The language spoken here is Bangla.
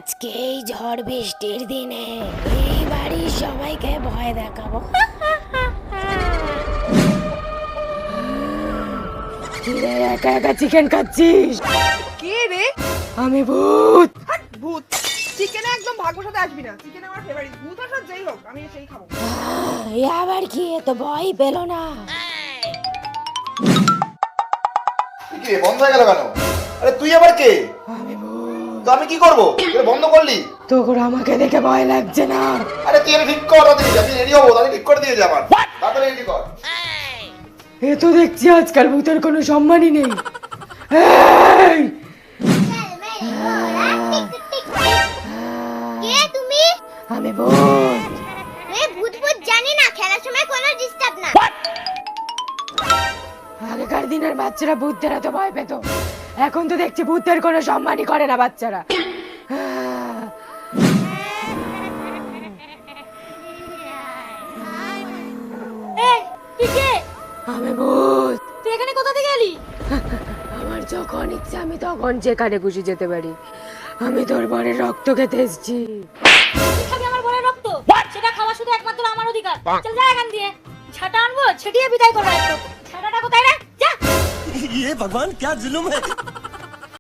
আজকে এই ঝড় বৃষ্টির দিনে এই বাড়ির সবাইকে ভয় দেখাবো। কিরে একা একা চিকেন খাচ্ছিস? কে রে? আমি ভূত। ভূত? চিকেনে একদম ভাগ্যর সাথে আসবি না। চিকেন আমার ফেভারিট। ভূত আসা যাই হোক, আমি সেই খাবো। এ আবার কি? এ তো ভয় পেল না। কি রে, বন্ধ হয়ে গেল কেন? আরে তুই আবার কে? আমি ভূত। তো আমি কি করবো? এটা বন্ধ করলি? তোর আমাকে দেখে ভয় লাগছে না? আরে তুই আমি ঠিক কর, তাড়াতাড়ি আমি রেডি হবো, তাহলে ঠিক করে দিয়ে যা আমার। তাড়াতাড়ি রেডি কর। এ তো দেখছি আজকাল ভূতের কোনো সম্মানই নেই। এই! কে তুমি? আমি ভূত। ভূত ভূত জানি না, খেলার সময় কোনো ডিস্টার্ব না। আগেকার দিনের বাচ্চারা ভূতদের এত ভয় পেত, এখন তো দেখছি ভূতের কোনো সম্মানই করে না বাচ্চারা। তুই কে? আমি ভূত। তুই এখানে কোথা থেকে এলি? আমার যখন ইচ্ছে আমি তখন যেখানে খুশি যেতে পারি। আমি তোর বরের রক্ত খেতে এসেছি। তুই খাবি আমার বরের রক্ত? সেটা খাওয়া শুধু একমাত্র আমার অধিকার। চল যা এখান দিয়ে। ছাটা আনবো, ছেটিয়ে বিদায় করবো। ছাটাটা কোথায় রে? যা। ये भगवान क्या जुल्म है।